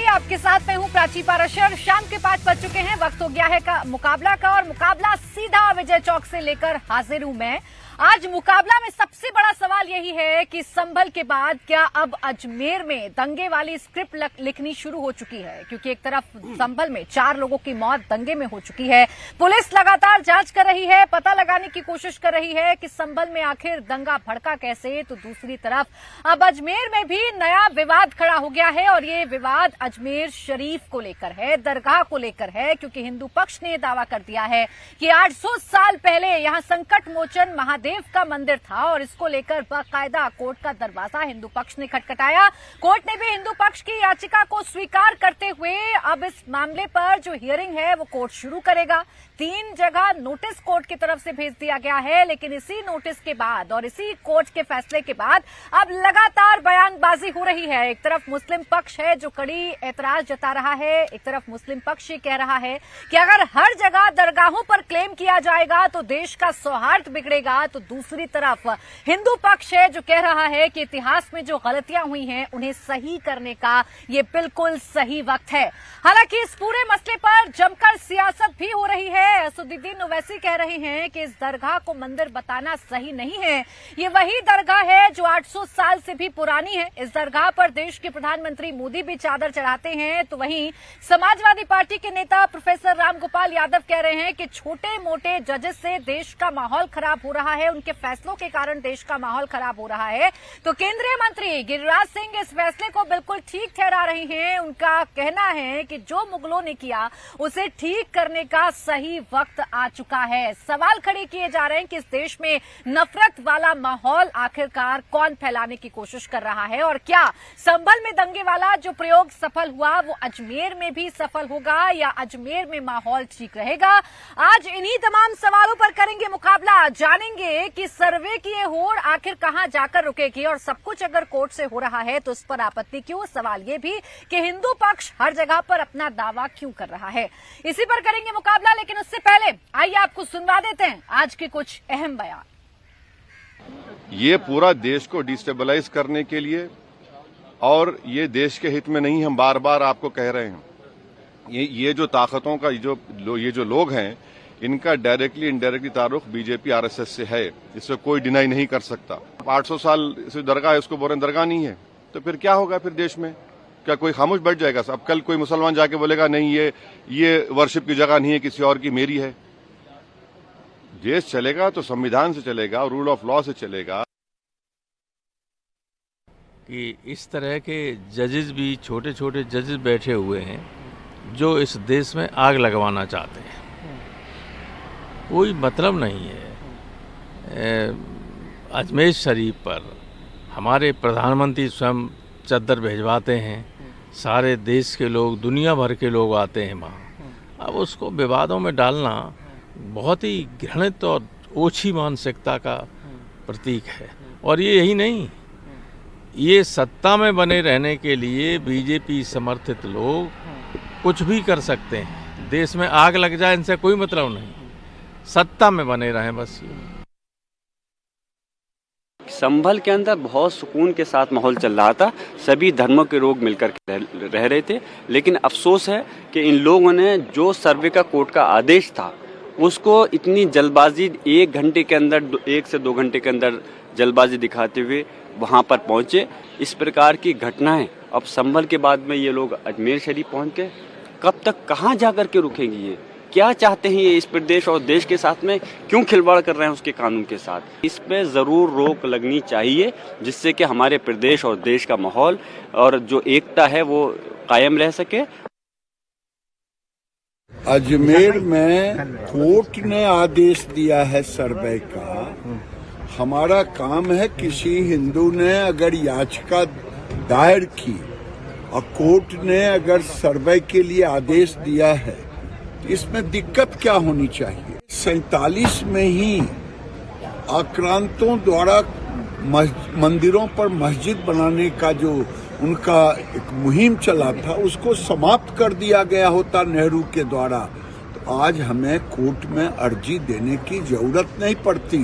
आपके साथ मैं हूं प्राची पाराशर। शाम के 5 बज चुके हैं, वक्त हो गया है का मुकाबला का, और मुकाबला सीधा विजय चौक से लेकर हाजिर हूं मैं। आज मुकाबला में सबसे बड़ा सवाल यही है कि संभल के बाद क्या अब अजमेर में दंगे वाली स्क्रिप्ट लिखनी शुरू हो चुकी है, क्योंकि एक तरफ संभल में 4 लोगों की मौत दंगे में हो चुकी है। पुलिस लगातार जांच कर रही है, पता लगाने की कोशिश कर रही है कि संभल में आखिर दंगा भड़का कैसे। तो दूसरी तरफ अब अजमेर में भी नया विवाद खड़ा हो गया है, और ये विवाद अजमेर शरीफ को लेकर है, दरगाह को लेकर है, क्योंकि हिंदू पक्ष ने दावा कर दिया है कि 800 साल पहले यहां संकट मोचन महादेव का मंदिर था, और इसको लेकर बाकायदा कोर्ट का दरवाजा हिंदू पक्ष ने खटखटाया। कोर्ट ने भी हिंदू पक्ष की याचिका को स्वीकार करते हुए अब इस मामले पर जो हियरिंग है वो कोर्ट शुरू करेगा। 3 जगह नोटिस कोर्ट की तरफ से भेज दिया गया है, लेकिन इसी नोटिस के बाद और इसी कोर्ट के फैसले के बाद अब लगातार बयानबाजी हो रही है। एक तरफ मुस्लिम पक्ष है जो कड़ी एतराज जता रहा है, एक तरफ मुस्लिम पक्ष ये कह रहा है कि अगर हर जगह दरगाहों पर क्लेम किया जाएगा तो देश का सौहार्द बिगड़ेगा। तो दूसरी तरफ हिंदू पक्ष है जो कह रहा है कि इतिहास में जो गलतियां हुई हैं उन्हें सही करने का ये बिल्कुल सही वक्त है। हालांकि इस पूरे मसले पर जमकर सियासत भी हो रही है। असदुद्दीन ओवैसी कह रहे हैं कि इस दरगाह को मंदिर बताना सही नहीं है। ये वही दरगाह है जो 800 साल से भी पुरानी है। इस दरगाह पर देश के प्रधानमंत्री मोदी भी चादर चढ़ाते हैं। तो वहीं समाजवादी पार्टी के नेता प्रोफेसर रामगोपाल यादव कह रहे हैं कि छोटे मोटे जजेस से देश का माहौल खराब हो रहा है, उनके फैसलों के कारण देश का माहौल खराब हो रहा है। तो केंद्रीय मंत्री गिरिराज सिंह इस फैसले को बिल्कुल ठीक ठहरा रहे हैं। उनका कहना है कि जो मुगलों ने किया उसे ठीक करने का सही वक्त आ चुका है। सवाल खड़े किए जा रहे हैं कि इस देश में नफरत वाला माहौल आखिरकार कौन फैलाने की कोशिश कर रहा है, और क्या संभल में दंगे वाला जो प्रयोग सफल हुआ वो अजमेर में भी सफल होगा, या अजमेर में माहौल ठीक रहेगा। आज इन्हीं तमाम सवालों पर करेंगे मुकाबला। जानेंगे कि सर्वे की ये होड़ आखिर कहां जाकर रुकेगी, और सब कुछ अगर कोर्ट से हो रहा है तो इस पर आपत्ति क्यों। सवाल ये भी कि हिंदू पक्ष हर जगह पर अपना दावा क्यों कर रहा है। इसी पर करेंगे मुकाबला, लेकिन उससे पहले आइए आपको सुनवा देते हैं आज के कुछ अहम बयान। ये पूरा देश को डिस्टेबलाइज करने के लिए, और ये देश के हित में नहीं, हम बार बार आपको कह रहे हैं। ये जो ताकतों का ये जो लोग हैं, इनका डायरेक्टली इनडायरेक्टली ताल्लुक बीजेपी आरएसएस से है, इससे कोई डिनाई नहीं कर सकता। 800 साल से दरगाह है, उसको बोल रहे दरगाह नहीं है, तो फिर क्या होगा फिर देश में? क्या कोई खामोश बैठ जाएगा? अब कल कोई मुसलमान जाके बोलेगा नहीं ये वर्शिप की जगह नहीं है, किसी और की, मेरी है। देश चलेगा तो संविधान से चलेगा और रूल ऑफ लॉ से चलेगा। कि इस तरह के जजेस भी, छोटे छोटे जजेस बैठे हुए हैं जो इस देश में आग लगवाना चाहते हैं। कोई मतलब नहीं है। अजमेर शरीफ पर हमारे प्रधानमंत्री स्वयं चद्दर भिजवाते हैं, सारे देश के लोग, दुनिया भर के लोग आते हैं वहाँ। अब उसको विवादों में डालना बहुत ही घृणित और ओछी मानसिकता का प्रतीक है। और ये यही नहीं, ये सत्ता में बने रहने के लिए बीजेपी समर्थित लोग कुछ भी कर सकते हैं। देश में आग लग जाए इनसे कोई मतलब नहीं, सत्ता में बने रहें बस। संभल के अंदर बहुत सुकून के साथ माहौल चल रहा था, सभी धर्मों के लोग मिलकर रह रहे थे। लेकिन अफसोस है कि इन लोगों ने जो सर्वे का कोर्ट का आदेश था उसको इतनी जल्दबाजी, 1 घंटे के अंदर, 1 से 2 घंटे के अंदर जल्दबाजी दिखाते हुए वहां पर पहुंचे। इस प्रकार की घटनाएं अब संभल के बाद में ये लोग अजमेर शरीफ पहुंच के कब तक कहां जाकर के रुकेंगी? ये क्या चाहते हैं? ये इस प्रदेश और देश के साथ में क्यों खिलवाड़ कर रहे हैं उसके कानून के साथ? इस पे जरूर रोक लगनी चाहिए, जिससे कि हमारे प्रदेश और देश का माहौल और जो एकता है वो कायम रह सके। अजमेर में कोर्ट ने आदेश दिया है सर्वे का। हमारा काम है, किसी हिंदू ने अगर याचिका दायर की और कोर्ट ने अगर सर्वे के लिए आदेश दिया है, इसमें दिक्कत क्या होनी चाहिए? 47 में ही आक्रांतों द्वारा मंदिरों पर मस्जिद बनाने का जो उनका एक मुहिम चला था, उसको समाप्त कर दिया गया होता नेहरू के द्वारा, तो आज हमें कोर्ट में अर्जी देने की जरूरत नहीं पड़ती।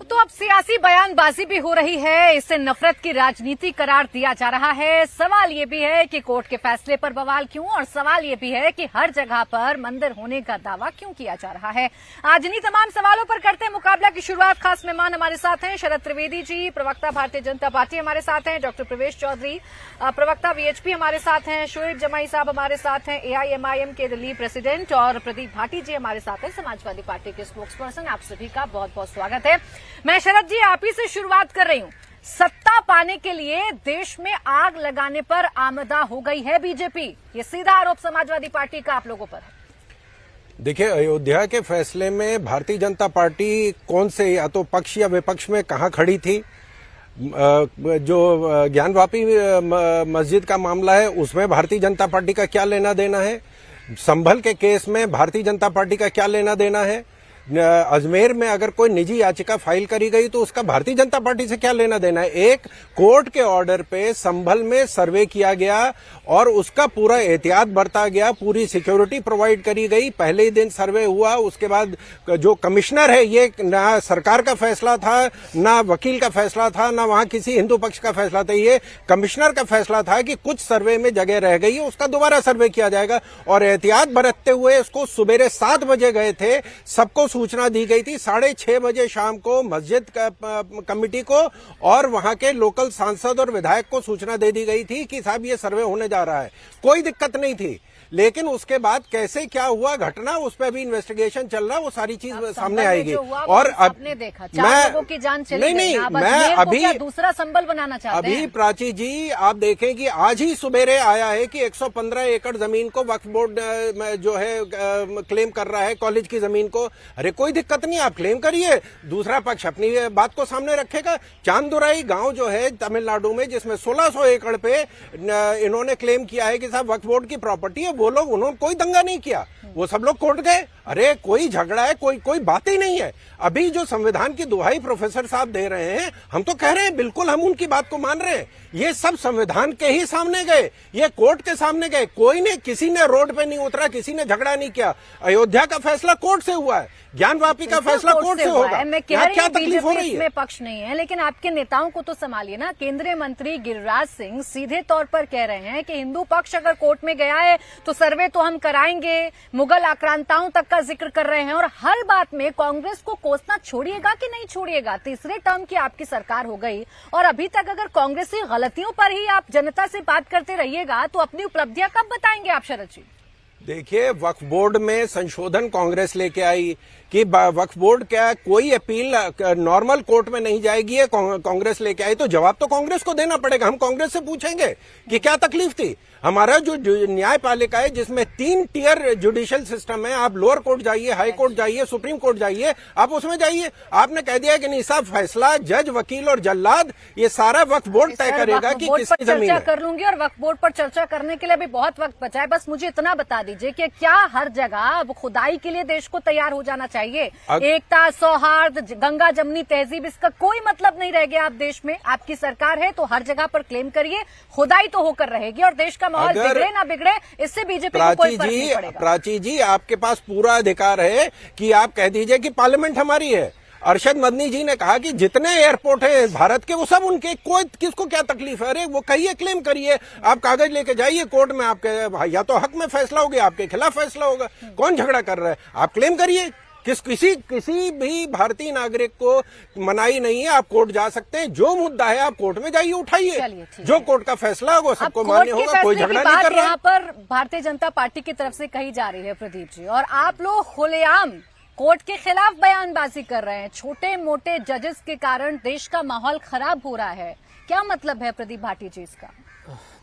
तो तो अब सियासी बयानबाजी भी हो रही है, इसे नफरत की राजनीति करार दिया जा रहा है। सवाल ये भी है कि कोर्ट के फैसले पर बवाल क्यों, और सवाल ये भी है कि हर जगह पर मंदिर होने का दावा क्यों किया जा रहा है। आज इन्हीं तमाम सवालों पर करते हैं मुकाबला की शुरुआत। खास मेहमान हमारे साथ हैं शरद त्रिवेदी जी, प्रवक्ता भारतीय जनता पार्टी हमारे साथ हैं, डॉक्टर प्रवेश चौधरी प्रवक्ता वीएचपी हमारे साथ हैं, शोएब जमाई साहब हमारे साथ हैं, एआईएमआईएम के दिल्ली प्रेसिडेंट, और प्रदीप भाटी जी हमारे साथ हैं, समाजवादी पार्टी के स्पोक्स पर्सन। आप सभी का बहुत बहुत स्वागत है। मैं शरद जी आप ही से शुरुआत कर रही हूं। सत्ता पाने के लिए देश में आग लगाने पर आमदा हो गई है बीजेपी, ये सीधा आरोप समाजवादी पार्टी का आप लोगों पर है। देखिए, अयोध्या के फैसले में भारतीय जनता पार्टी कौन से या तो पक्ष या विपक्ष में कहां खड़ी थी। जो ज्ञानवापी मस्जिद का मामला है उसमें भारतीय जनता पार्टी का क्या लेना देना है, संभल के केस में भारतीय जनता पार्टी का क्या लेना देना है, अजमेर में अगर कोई निजी याचिका फाइल करी गई तो उसका भारतीय जनता पार्टी से क्या लेना देना है। एक कोर्ट के ऑर्डर पे संभल में सर्वे किया गया और उसका पूरा एहतियात बरता गया, पूरी सिक्योरिटी प्रोवाइड करी गई। पहले ही दिन सर्वे हुआ, उसके बाद जो कमिश्नर है, ये ना सरकार का फैसला था, ना वकील का फैसला था, ना वहां किसी हिंदू पक्ष का फैसला था, ये कमिश्नर का फैसला था कि कुछ सर्वे में जगह रह गई है, उसका दोबारा सर्वे किया जाएगा। और एहतियात बरतते हुए उसको सुबेरे 7 बजे गए थे, सबको सूचना दी गई थी 6:30 बजे शाम को मस्जिद कमेटी को और वहां के लोकल सांसद और विधायक को सूचना दे दी गई थी कि साहब ये सर्वे होने जा रहा है। कोई दिक्कत नहीं थी, लेकिन उसके बाद कैसे क्या हुआ घटना, उस पर भी इन्वेस्टिगेशन चल रहा है, वो सारी चीज सामने आएगी। और अब देखा 4 लोगों की जान चली नहीं, मैं अभी दूसरा संबल बनाना चाहते हैं। अभी प्राची जी आप देखें कि आज ही सुबेरे आया है कि 115 एकड़ जमीन को वक्फ बोर्ड जो है क्लेम कर रहा है, कॉलेज की जमीन को। अरे कोई दिक्कत नहीं, आप क्लेम करिए, दूसरा पक्ष अपनी बात को सामने रखेगा। चांदुराई गांव जो है तमिलनाडु में, जिसमें 1600 एकड़ पे इन्होंने क्लेम किया है कि साहब वक्फ बोर्ड की प्रॉपर्टी है, वो लोग, उन्होंने कोई दंगा नहीं किया, वो सब लोग कोर्ट गए। अरे कोई झगड़ा है, कोई बात ही नहीं है। अभी जो संविधान की दुहाई प्रोफेसर साहब दे रहे हैं, हम तो कह रहे हैं बिल्कुल हम उनकी बात को मान रहे हैं। ये सब संविधान के ही सामने गए, ये कोर्ट के सामने गए, कोई ने, किसी ने रोड पे नहीं उतरा, किसी ने झगड़ा नहीं किया। अयोध्या का फैसला कोर्ट से हुआ है, ज्ञानवापी का फैसला कोर्ट से होगा। मैं कह रही क्या तकलीफ हो रही है? इसमें पक्ष नहीं है, लेकिन आपके नेताओं को तो संभालिए ना। केंद्रीय मंत्री गिरिराज सिंह सीधे तौर पर कह रहे हैं कि हिंदू पक्ष अगर कोर्ट में गया है तो सर्वे तो हम कराएंगे, मुगल आक्रांताओं तक का जिक्र कर रहे हैं, और हर बात में कांग्रेस को कोसना छोड़िएगा कि नहीं छोड़िएगा। तीसरे टर्म की आपकी सरकार हो गई और अभी तक अगर कांग्रेसी गलतियों पर ही आप जनता से बात करते रहिएगा तो अपनी उपलब्धियां कब बताएंगे आप शरद जी? देखिए, वक्फ बोर्ड में संशोधन कांग्रेस लेके आई कि वक्फ बोर्ड क्या कोई अपील नॉर्मल कोर्ट में नहीं जाएगी, है कांग्रेस लेके आई, तो जवाब तो कांग्रेस को देना पड़ेगा। हम कांग्रेस से पूछेंगे कि क्या तकलीफ थी। हमारा जो न्यायपालिका है, जिसमें 3 टियर जुडिशियल सिस्टम है, आप लोअर कोर्ट जाइए, हाई कोर्ट जाइए, सुप्रीम कोर्ट जाइए, आप उसमें जाइए। आपने कह दिया कि नहीं साहब, फैसला जज, वकील और जल्लाद, ये सारा वक्फ बोर्ड तय करेगा कि किसकी जमीन है। कर लूंगी, और वक्फ बोर्ड पर चर्चा करने के लिए भी बहुत वक्त बचा है। बस मुझे इतना बता दीजिए कि क्या हर जगह खुदाई के लिए देश को तैयार हो जाना चाहिए? एकता, सौहार्द, गंगा जमनी तहजीब, इसका कोई मतलब नहीं रह गया अब देश में। आपकी सरकार है तो हर जगह पर क्लेम करिए, खुदाई तो होकर रहेगी, और देश का माहौल बिगड़े ना बिगड़े इससे बीजेपी को कोई फर्क नहीं पड़ेगा। प्राची जी, आपके पास पूरा अधिकार है कि आप कह दीजिए कि पार्लियामेंट हमारी है। अरशद मदनी जी ने कहा कि जितने एयरपोर्ट हैं भारत के वो सब उनके, कोई किसको क्या तकलीफ है। अरे वो कहिए, क्लेम करिए, आप कागज लेके जाइए कोर्ट में, आपके या तो हक में फैसला होगा, आपके खिलाफ फैसला होगा। कौन झगड़ा कर रहा है? आप क्लेम करिए। किसी भी भारतीय नागरिक को मनाही नहीं है, आप कोर्ट जा सकते हैं। जो मुद्दा है आप कोर्ट में जाइए, उठाइए, जो कोर्ट का फैसला होगा सबको मान्य होगा, कोई झगड़ा नहीं कर रहा। यहाँ पर भारतीय जनता पार्टी की तरफ से कही जा रही है प्रदीप जी, और आप लोग खुलेआम कोर्ट के खिलाफ बयानबाजी कर रहे हैं। छोटे मोटे जजेस के कारण देश का माहौल खराब हो रहा है, क्या मतलब है प्रदीप भाटी जी इसका?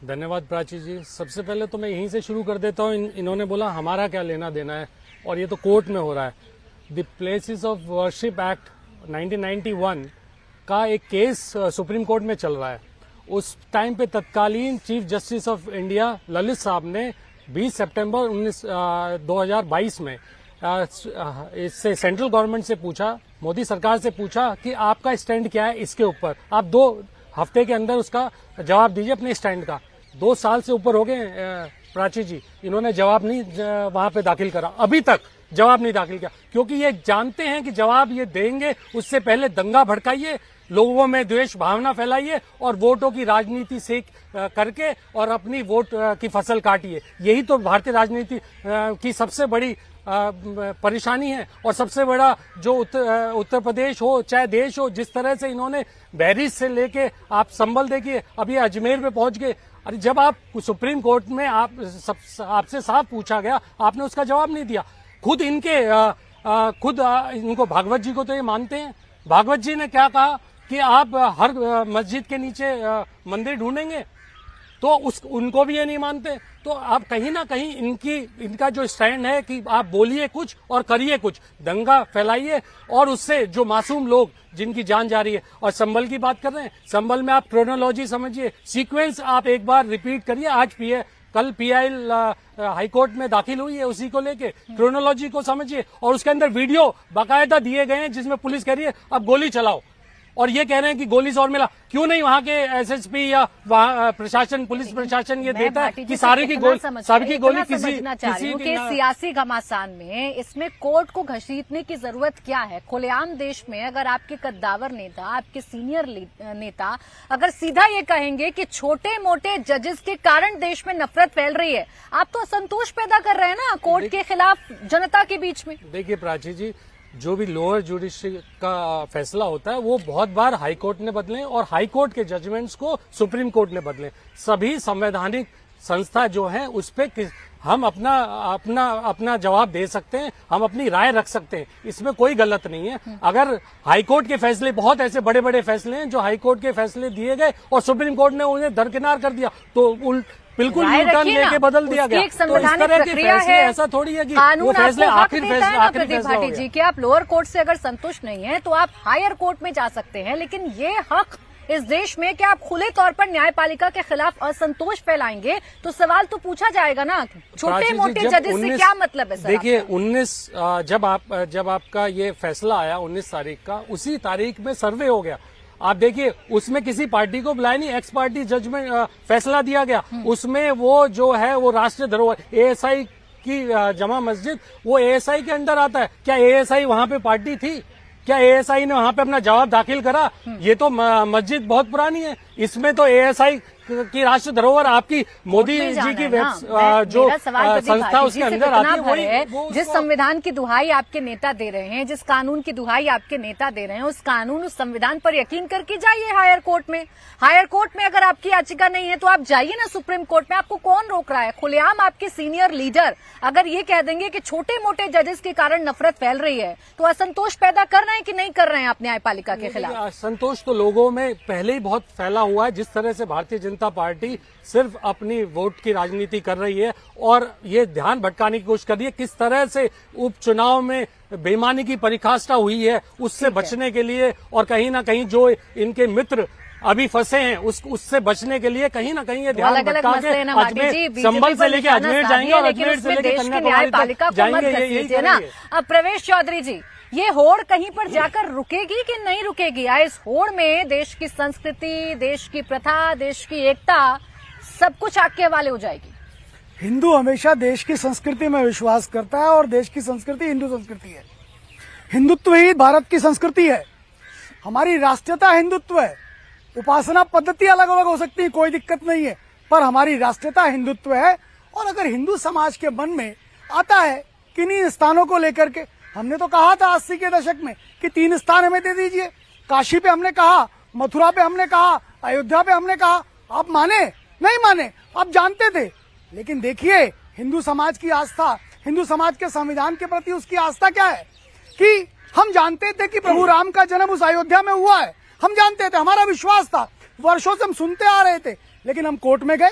धन्यवाद प्राची जी। सबसे पहले तो मैं यहीं से शुरू कर देता हूँ। इन्होंने बोला हमारा क्या लेना देना है, और ये तो कोर्ट में हो रहा है। The places of worship act 1991 का एक केस सुप्रीम कोर्ट में चल रहा है। उस टाइम पे तत्कालीन chief justice of India Lalit साहब ने 20 सितंबर 2022 में इससे सेंट्रल गवर्नमेंट से पूछा, मोदी सरकार से पूछा कि आपका स्टैंड क्या है इसके ऊपर। आप 2 हफ्ते के अंदर उसका जवाब दीजिए अपने स्टैंड का। 2 साल से ऊपर हो गए प्राची जी, इन्होंने जवाब नहीं वहां पे दाखिल करा, अभी तक जवाब नहीं दाखिल किया, क्योंकि ये जानते हैं कि जवाब ये देंगे उससे पहले दंगा भड़काइए, लोगों में द्वेष भावना फैलाइए और वोटों की राजनीति से करके और अपनी वोट की फसल काटिए। यही तो भारतीय राजनीति की सबसे बड़ी परेशानी है। और सबसे बड़ा जो उत्तर प्रदेश हो चाहे देश हो, जिस तरह से इन्होंने बहरीच से लेके आप संभल देखिए, अभी अजमेर पे पहुंच गए। अरे जब आप सुप्रीम कोर्ट में आपसे साफ पूछा गया, आपने उसका जवाब नहीं दिया। खुद इनको भागवत जी को तो ये मानते हैं। भागवत जी ने क्या कहा कि आप हर मस्जिद के नीचे मंदिर ढूंढेंगे, तो उनको भी ये नहीं मानते। तो आप कहीं ना कहीं इनका जो स्टैंड है कि आप बोलिए कुछ और करिए कुछ, दंगा फैलाइए और उससे जो मासूम लोग जिनकी जान जा रही है। और संभल की बात कर रहे हैं, संभल में आप क्रोनोलॉजी समझिए, सीक्वेंस आप एक बार रिपीट करिए। आज कल पीआईएल हाईकोर्ट में दाखिल हुई है, उसी को लेके क्रोनोलॉजी को समझिए। और उसके अंदर वीडियो बाकायदा दिए गए हैं जिसमें पुलिस कह रही है अब गोली चलाओ, और ये कह रहे हैं कि गोली से और मिला। क्यों नहीं वहां के एसएसपी या वहां प्रशासन, पुलिस प्रशासन ये देता है कि सारी की गोली किसी की सियासी घमासान में इसमें कोर्ट को घसीटने की जरूरत क्या है? खुलेआम देश में अगर आपके कद्दावर नेता, आपके सीनियर नेता अगर सीधा ये कहेंगे कि छोटे मोटे जजेस के कारण देश में नफरत फैल रही है, आप तो असंतोष पैदा कर रहे हैं ना कोर्ट के खिलाफ जनता के बीच में। देखिए प्राची जी, जो भी लोअर जुडिशरी का फैसला होता है वो बहुत बार हाई कोर्ट ने बदले और हाई कोर्ट के जजमेंट्स को सुप्रीम कोर्ट ने बदले। सभी संवैधानिक संस्था जो है उस पे हम अपना जवाब दे सकते हैं, हम अपनी राय रख सकते हैं, इसमें कोई गलत नहीं है। अगर हाई कोर्ट के फैसले, बहुत ऐसे बड़े बड़े फैसले हैं जो हाई कोर्ट के फैसले दिए गए और सुप्रीम कोर्ट ने उन्हें दरकिनार कर दिया, तो बिल्कुल न्यूटर्न लेके बदल दिया गया। तो इस तरह के फैसले ऐसा थोड़ी है कि वो फैसले आखिरी फैसला हो गया। कि आप लोअर कोर्ट से अगर संतुष्ट नहीं है तो आप हायर कोर्ट में जा सकते हैं, लेकिन ये हक इस देश में कि आप खुले तौर पर न्यायपालिका के खिलाफ असंतोष फैलाएंगे तो सवाल तो पूछा जाएगा ना, छोटे मोटे जजेस से क्या मतलब है? देखिए 19 जब आपका ये फैसला आया 19 तारीख का, उसी तारीख में सर्वे हो गया। आप देखिए उसमें किसी पार्टी को बुलाया नहीं, एक्स पार्टी जजमेंट फैसला दिया गया। उसमें वो जो है वो राष्ट्रीय धरोहर एएसआई की जमा मस्जिद, वो एएसआई के अंडर आता है। क्या एएसआई वहां पे पार्टी थी? क्या एएसआई ने वहां पे अपना जवाब दाखिल करा? ये तो मस्जिद बहुत पुरानी है, इसमें तो एएसआई की राष्ट्रीय धरोहर आपकी मोदी जी की जो संस्था उसके अंदर आती है। जिस संविधान की दुहाई आपके नेता दे रहे हैं, जिस कानून की दुहाई आपके नेता दे रहे हैं, उस कानून उस संविधान पर यकीन करके जाइए हायर कोर्ट में। हायर कोर्ट में अगर आपकी याचिका नहीं है तो आप जाइए ना सुप्रीम कोर्ट में, आपको कौन रोक रहा है? खुलेआम आपके सीनियर लीडर अगर ये कह देंगे कि छोटे मोटे जजेस के कारण नफरत फैल रही है, तो असंतोष पैदा कर रहे हैं कि नहीं कर रहे हैं आप न्यायपालिका के खिलाफ? असंतोष तो लोगों में पहले ही बहुत फैला हुआ है। जिस तरह से भारतीय जनता पार्टी सिर्फ अपनी वोट की राजनीति कर रही है और ये ध्यान भटकाने की कोशिश कर रही है, किस तरह से उपचुनाव में बेईमानी की परिकाष्ठा हुई है, उससे बचने के लिए और कहीं ना कहीं जो इनके मित्र अभी फंसे हैं उससे बचने के लिए कहीं ना कहीं ये ध्यान भटका के अजमेर, संभल से लेके अजमेर जाएंगे और अजमेर से लेके कन्याकुमारी तक जाएंगे, यही ना। अब प्रवेश चौधरी जी, ये होड़ कहीं पर जाकर रुकेगी कि नहीं रुकेगी? इस होड़ में देश की संस्कृति, देश की प्रथा, देश की एकता सब कुछ आग के हवाले हो जाएगी। हिंदू हमेशा देश की संस्कृति में विश्वास करता है और देश की संस्कृति हिंदू संस्कृति है। हिंदुत्व ही भारत की संस्कृति है। हमारी राष्ट्रीयता हिंदुत्व है। उपासना पद्धति अलग अलग हो सकती है, कोई दिक्कत नहीं है, पर हमारी राष्ट्रीयता हिंदुत्व है। और अगर हिंदू समाज के मन में आता है किन्हीं स्थानों को लेकर के, हमने तो कहा था 80 के दशक में कि 3 स्थान हमें दे दीजिए। काशी पे हमने कहा, मथुरा पे हमने कहा, अयोध्या पे हमने कहा। आप माने? नहीं माने, आप जानते थे। लेकिन देखिए हिंदू समाज की आस्था, हिंदू समाज के संविधान के प्रति उसकी आस्था क्या है कि हम जानते थे कि प्रभु राम का जन्म उस अयोध्या में हुआ है। हम जानते थे, हमारा विश्वास था, वर्षों से हम सुनते आ रहे थे। लेकिन हम कोर्ट में गए,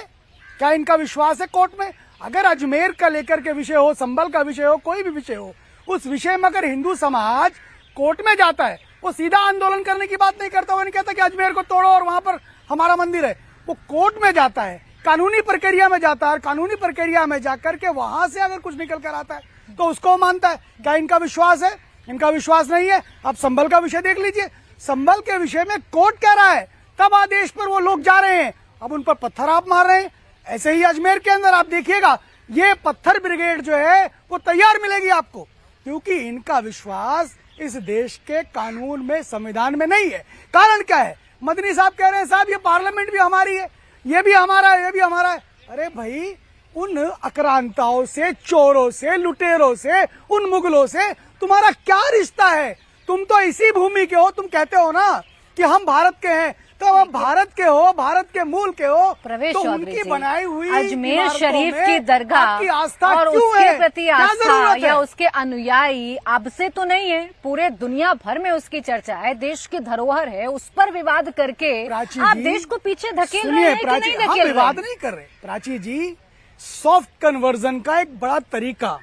क्या इनका विश्वास है कोर्ट में? अगर अजमेर का लेकर के विषय हो, संभल का विषय हो, कोई भी विषय हो, उस विषय में अगर हिंदू समाज कोर्ट में जाता है, वो सीधा आंदोलन करने की बात नहीं करता, वो नहीं कहता कि अजमेर को तोड़ो और वहां पर हमारा मंदिर है। वो कोर्ट में जाता है, कानूनी प्रक्रिया में जाता है, कानूनी प्रक्रिया में जाकर के वहां से अगर कुछ निकल कर आता है तो उसको मानता है। क्या इनका विश्वास है? इनका विश्वास नहीं है। आप संभल का विषय देख लीजिए, संभल के विषय में कोर्ट कह रहा है, तब आदेश पर वो लोग जा रहे हैं, अब उन पर पत्थर आप मार रहे हैं। ऐसे ही अजमेर के अंदर आप देखिएगा, ये पत्थर ब्रिगेड जो है वो तैयार मिलेगी आपको, क्योंकि इनका विश्वास इस देश के कानून में, संविधान में नहीं है। कारण क्या है? मदनी साहब कह रहे हैं साहब ये पार्लियामेंट भी हमारी है, ये भी हमारा है, ये भी हमारा है। अरे भाई, उन आक्रांताओं से, चोरों से, लुटेरों से, उन मुगलों से तुम्हारा क्या रिश्ता है? तुम तो इसी भूमि के हो। तुम कहते हो ना कि हम भारत के हैं, तो अब भारत के हो, भारत के मूल के हो, प्रवेश तो चौधरी उनकी जी, बनाई हुई अजमेर इमारतों शरीफ में की दरगाह आपकी आस्था और क्यों उसके है? प्रति क्या आस्था जरूरत या है? उसके अनुयायी अब से तो नहीं है, पूरे दुनिया भर में उसकी चर्चा है, देश की धरोहर है, उस पर विवाद करके प्राची आप जी, देश को पीछे धकेल रहे सुनिए हैं कि प्राची, नहीं हम धकेल विवाद रहे हैं? नहीं कर रहे। प्राची जी, सॉफ्ट कन्वर्जन का एक बड़ा तरीका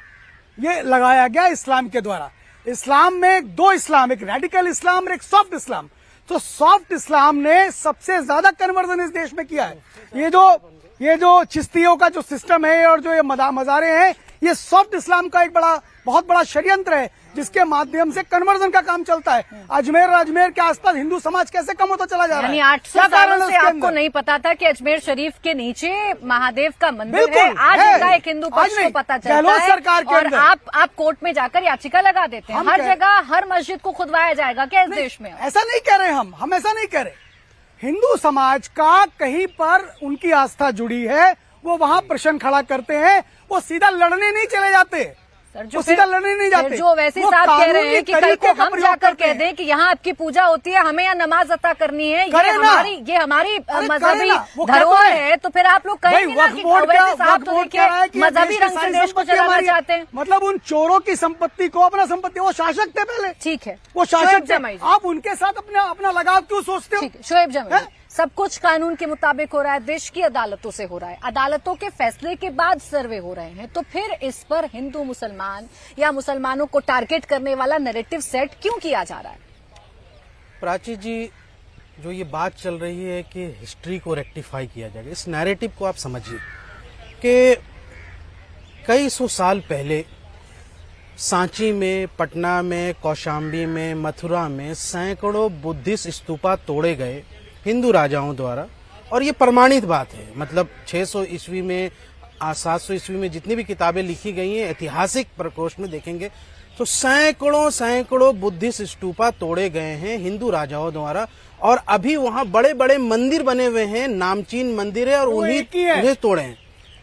ये लगाया गया इस्लाम के द्वारा। इस्लाम में दो इस्लाम, एक रेडिकल इस्लाम और एक सॉफ्ट इस्लाम। तो सॉफ्ट इस्लाम ने सबसे ज्यादा कन्वर्जन इस देश में किया है। ये जो चिश्तियों का जो सिस्टम है और जो ये मजारे हैं, ये सॉफ्ट इस्लाम का एक बहुत बड़ा षड्यंत्र है, जिसके माध्यम से कन्वर्जन का काम चलता है। अजमेर के आसपास हिंदू समाज कैसे कम होता चला जा रहा है? यानी 800 सालों से आपको नहीं पता था कि अजमेर शरीफ के नीचे महादेव का मंदिर है? आज जगह एक हिंदू पक्ष को पता चलता है सरकार के और अंदर आप कोर्ट में जाकर याचिका लगा देते हैं। हर जगह हर मस्जिद को खुदवाया जाएगा क्या इस देश में? ऐसा नहीं कह रहे हम ऐसा नहीं कह रहे। हिंदू समाज का कहीं पर उनकी आस्था जुड़ी है, वो वहां प्रश्न खड़ा करते हैं, वो सीधा लड़ने नहीं चले जाते, वो सीधा लड़ने नहीं जाते। जो वैसे वो साहब कह रहे हैं कि कल तरीकों को का हम प्रयोग जाकर करते कह हैं। दें कि यहाँ आपकी पूजा होती है, हमें यहाँ नमाज अता करनी है, ये हमारी मजहबी धरोहर है, तो फिर आप लोग कहेंगे ना कि वैसे साहब तो देखिए मजहबी रंग से देश को चलाना चाहते हैं। मतलब उन चोरों की संपत्ति को अपना संपत्ति, वो शासक थे पहले, ठीक है, वो शोएब शासक जमाई थे, जी। आप उनके साथ अपना लगाव क्यों सोचते हो? ठीक है, शोएब जमाई, सब कुछ कानून के मुताबिक हो रहा है, देश की अदालतों से हो रहा है, अदालतों के फैसले के बाद सर्वे हो रहे हैं, तो फिर इस पर हिंदू मुसलमान या मुसलमानों को टारगेट करने वाला नैरेटिव सेट क्यों किया जा रहा है? प्राची जी, जो ये बात चल रही है कि हिस्ट्री को रेक्टिफाई किया जाएगा, इस नैरेटिव को आप समझिए कि कई सौ साल पहले सांची में, पटना में, कौशाम्बी में, मथुरा में सैकड़ों बुद्धिस्ट स्तूपा तोड़े गए हिंदू राजाओं द्वारा, और ये प्रमाणित बात है। मतलब 600 ईस्वी में, 700 ईस्वी में जितनी भी किताबें लिखी गई हैं, ऐतिहासिक प्रकोष्ठ में देखेंगे तो सैकड़ों बुद्धिस्ट स्तूपा तोड़े गए हैं हिंदू राजाओं द्वारा, और अभी वहाँ बड़े बड़े मंदिर बने हुए हैं, नामचीन मंदिर है, और उन्हें तोड़े हैं।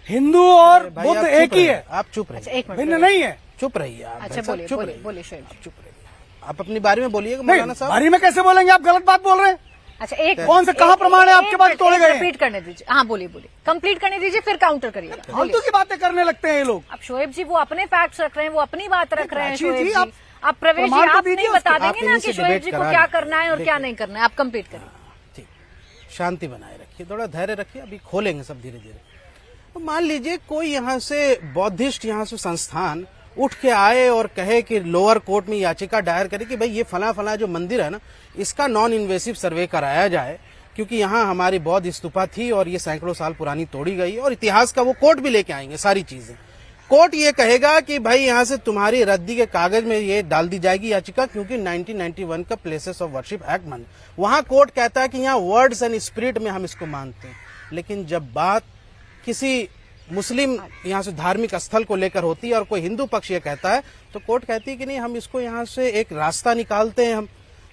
हिंदू और बुद्ध एक ही है, आप चुप रहिए, भिन्न नहीं है। चुप रहिए आप। अच्छा, बोलिए चुप रहिए, आप अपनी बारे में बोलिए मौलाना साहब। बारी में कैसे बोलेंगे? आप गलत बात बोल रहे हैं। अच्छा, एक कौन से कहाँ प्रमाण है आपके पास तोड़े गए? रिपीट करने दीजिए। हाँ, बोलिए, कंप्लीट करने दीजिए, फिर काउंटर करिएगा। फालतू की बातें करने लगते हैं ये लोग। अब शोएब जी वो अपने फैक्ट्स रख रहे हैं, वो अपनी बात रख रहे हैं। प्राची जी, शोएब जी, आप प्रवेश जी, आप नहीं बता देंगे ना कि शोएब डिबेट जी को करा क्या लीजिए। करना है और क्या नहीं करना है? आप कंप्लीट करिए। ठीक, शांति बनाए रखिए, थोड़ा धैर्य रखिए, अभी खोलेंगे सब धीरे धीरे। तो मान लीजिए कोई यहाँ से बौद्धिस्ट यहाँ से संस्थान उठ के आए और कहे कि लोअर कोर्ट में याचिका दायर करे कि भाई ये फला जो मंदिर है ना, इसका नॉन इन्वेसिव सर्वे कराया जाए, क्योंकि यहाँ हमारी बौद्ध स्तूपा थी और ये सैकड़ों साल पुरानी तोड़ी गई, और इतिहास का वो कोर्ट भी लेके आएंगे सारी चीजें। कोर्ट ये कहेगा कि भाई यहाँ से तुम्हारी रद्दी के कागज में ये डाल दी जाएगी याचिका, क्योंकि 1991 का प्लेसेस ऑफ वर्शिप एक्ट मान, वहां कोर्ट कहता है कि यहाँ वर्ड्स एंड स्पिरिट में हम इसको मानते हैं। लेकिन जब बात किसी मुस्लिम यहाँ से धार्मिक स्थल को लेकर होती है और कोई हिंदू पक्ष ये कहता है, तो कोर्ट कहती है कि नहीं, हम इसको यहाँ से एक रास्ता निकालते हैं हम,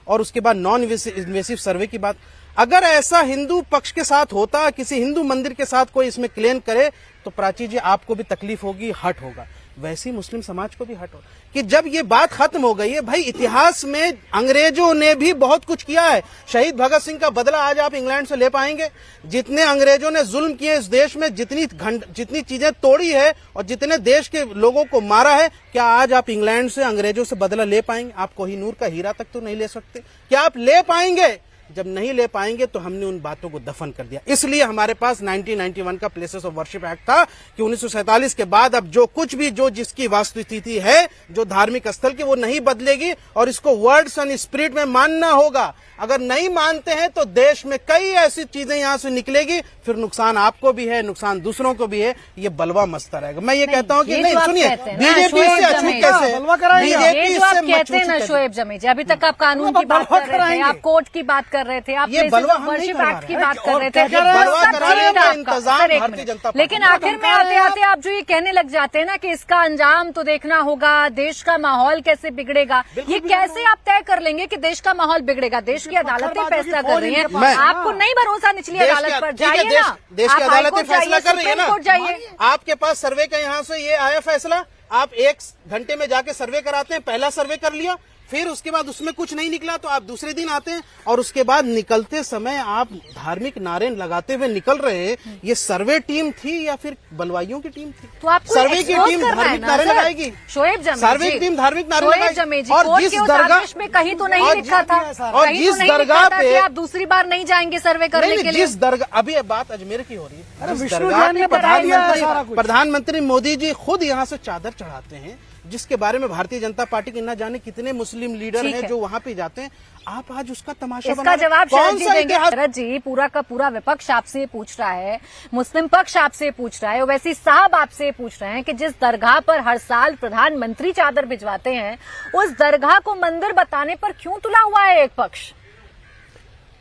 और उसके बाद नॉन इन्वेसिव सर्वे की बात। अगर ऐसा हिंदू पक्ष के साथ होता, किसी हिंदू मंदिर के साथ कोई इसमें क्लेम करे, तो प्राची जी आपको भी तकलीफ होगी, हट होगा, वैसे मुस्लिम समाज को भी हट होगा। कि जब ये बात खत्म हो गई है, भाई इतिहास में अंग्रेजों ने भी बहुत कुछ किया है। शहीद भगत सिंह का बदला आज आप इंग्लैंड से ले पाएंगे? जितने अंग्रेजों ने जुल्म किए इस देश में, जितनी चीजें तोड़ी है और जितने देश के लोगों को मारा है, क्या आज आप इंग्लैंड से अंग्रेजों से बदला ले पाएंगे? आप कोहिनूर का हीरा तक तो नहीं ले सकते, क्या आप ले पाएंगे? जब नहीं ले पाएंगे तो हमने उन बातों को दफन कर दिया। इसलिए हमारे पास 1991 का प्लेसेस ऑफ वर्शिप एक्ट था कि 1947 के बाद अब जो कुछ भी जो जिसकी वास्तुस्थिति है जो धार्मिक स्थल की, वो नहीं बदलेगी और इसको वर्ड्स एंड स्पिरिट में मानना होगा। अगर नहीं मानते हैं तो देश में कई ऐसी चीजें यहां से निकलेगी, फिर नुकसान आपको भी है, नुकसान दूसरों को भी है, ये बलवा मचता रहेगा। मैं ये कहता हूं कि नहीं, सुनिए, बीजेपी इससे अछूत कैसे, बलवा कराएंगे? ये जो आप कहते हैं ना शोएब जमी जी, अभी तक आप कानून की बात कर रहे थे, आप कोर्ट की बात कर कर रहे थे, आप ये बलवा हम नहीं वर्शिप करवा एक्ट की रहे हैं। बात कर रहे थे, और क्या बलवा सब करा रहे हैं, ठीक है आपका। इंतजाम सर, एक भारतीय मिनट। जनता पार्टी लेकिन का आखिर में धमका रहे आते हैं आते आप जो ये कहने लग जाते हैं ना कि इसका अंजाम तो देखना होगा, देश का माहौल कैसे बिगड़ेगा, ये कैसे आप तय कर लेंगे कि देश का माहौल बिगड़ेगा? देश की अदालतें फैसला कर रही हैं, आपको नहीं भरोसा निचली अदालत पर, जाइए ना, देश की आप अदालतें हाईकोर्ट फैसला जाइए, कर रही है सुप्रीम ना। कोर्ट जाइए। आपके पास सर्वे का यहाँ से ये आया फैसला, आप 1 घंटे में जाके सर्वे कराते हैं, पहला सर्वे कर लिया, फिर उसके बाद उसमें कुछ नहीं निकला तो आप दूसरे दिन आते हैं और उसके बाद निकलते समय आप धार्मिक नारे लगाते हुए निकल रहे हैं। ये सर्वे टीम थी या फिर बलवाइयों की टीम थी? तो आपको सर्वे की expose टीम करना है धार्मिक ना, नारे सर। लगाएगी, शोएब जमेजी, सर्वे की टीम धार्मिक नारे शोएब लगाएगी। जमेजी, और कोर्ट जिस के उस दरगाह आदेश में कहीं तो नहीं और लिखा था, और कहीं जिस तो नहीं दरगाह लिखा था कि पे आप दूसरी बार नहीं जाएंगे सर्वे करने नहीं, के नहीं, लिए। जिस दरगाह, अभी ये बात अजमेर की हो रही है, अरे जिस विष्णु दरगाह ध्यान पे ने बता दिया है सारा कुछ। प्रधानमंत्री मोदी जी खुद यहाँ से चादर चढ़ाते हैं, जिसके बारे में भारतीय जनता पार्टी के न जाने कितने मुस्लिम लीडर ठीक हैं है। जो वहाँ पे जाते हैं। आप आज उसका तमाशा इसका बना रहे हैं। जवाब शरद कौन जी सा देंगे। इतिहास? शरद जी, पूरा का पूरा विपक्ष आपसे पूछ रहा है, मुस्लिम पक्ष आपसे पूछ रहा है, ओवैसी साहब आपसे पूछ रहे हैं कि जिस दरगाह पर हर साल प्रधानमंत्री चादर भिजवाते हैं, उस दरगाह को मंदिर बताने पर क्यों तुला हुआ है एक पक्ष?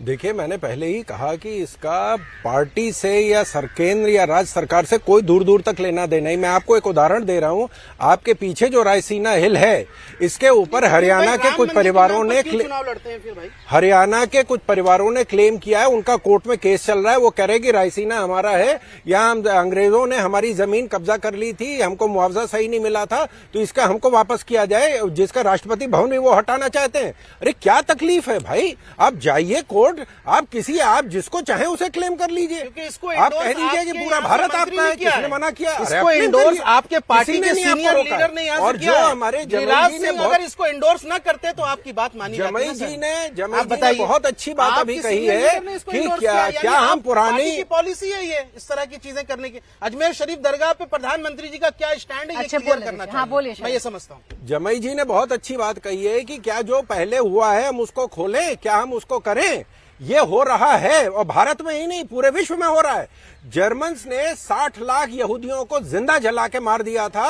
देखिए, मैंने पहले ही कहा कि इसका पार्टी से या केंद्र या राज्य सरकार से कोई दूर दूर तक लेना देना ही। मैं आपको एक उदाहरण दे रहा हूं, आपके पीछे जो रायसीना हिल है, इसके ऊपर हरियाणा के कुछ परिवारों ने चुनाव लड़ते हैं फिर भाई? हरियाणा के कुछ परिवारों ने क्लेम किया है, उनका कोर्ट में केस चल रहा है। वो कह रहे कि रायसीना हमारा है, यहाँ अंग्रेजों ने हमारी जमीन कब्जा कर ली थी, हमको मुआवजा सही नहीं मिला था, तो इसका हमको वापस किया जाए, जिसका राष्ट्रपति भवन भी वो हटाना चाहते हैं। अरे क्या तकलीफ है भाई, आप जाइए कोर्ट, आप जिसको चाहे उसे क्लेम कर लीजिए। क्योंकि इसको आप कह endorse दीजिए कि आपके पूरा यहाँ भारत से आपका मंत्री है, ने किया किसने है। मना किया? अरे इसको आप claim इंडोर्स करिए। आपके पार्टी किसी के ने नहीं सीनियर आपको रोका लीडर ने यहाँ और से जो किया है। हमारे गिरिराज जमई जी ने सिंह अगर इसको इंडोर्स न करते तो आपकी बात मानी जाती जमई ना सर। जी ने आप बताइए, बहुत अच्छी बात अभी आपके कही सीनियर है लीडर ने इसको कि endorse क्या किया, क्या यानी हम आप पुरानी पार्टी की पॉलिसी है ये, इस तरह की चीजें करने की। अजमेर शरीफ दरगाह पे प्रधानमंत्री जी का क्या स्टैंड है, ये अच्छा, क्लियर बोले, करना हाँ, चाहिए। बोलिए मैं ये समझता हूँ। जमई जी ने बहुत अच्छी बात कही है कि क्या जो पहले हुआ है हम उसको खोलें, क्या हम उसको करें। ये हो रहा है और भारत में ही नहीं पूरे विश्व में हो रहा है। जर्मन्स ने 60 लाख यहूदियों को जिंदा जला के मार दिया था।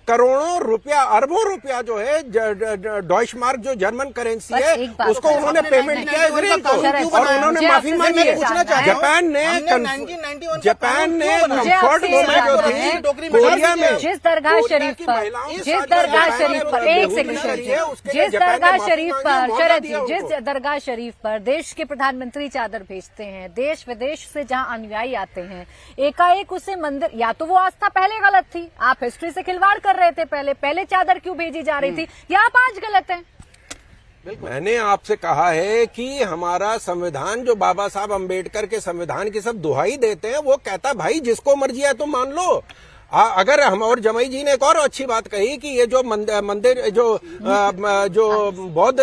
करोड़ों रुपया, अरबों रुपया जो है डॉइश मार्क जो जर्मन करेंसी है, उसको उन्होंने पेमेंट किया इसराइल को और उन्होंने माफी मांगी है। जापान ने कंफर्ट मोमेंट जो थी कोरिया में, जिस दरगाह शरीफ पर, जिस दरगाह शरीफ पर, एक सेकंड शरद जी, जिस दरगाह शरीफ पर, शरद जी, जिस दरगाह शरीफ पर देश के प्रधानमंत्री चादर भेजते हैं, देश विदेश से जहां अनुयायी आते हैं, एकाएक उसे मंदिर, या तो वो आस्था पहले गलत थी, आप हिस्ट्री से खिलवाड़ कर रहे थे, पहले चादर क्यों भेजी जा रही थी, या आप आज गलत हैं? मैंने आपसे कहा है कि हमारा संविधान, जो बाबा साहब अम्बेडकर के संविधान की सब दुहाई देते हैं, वो कहता भाई जिसको मर्जी है तो मान लो। अगर हम, और जमई जी ने एक और अच्छी बात कही कि ये जो मंदिर जो बौद्ध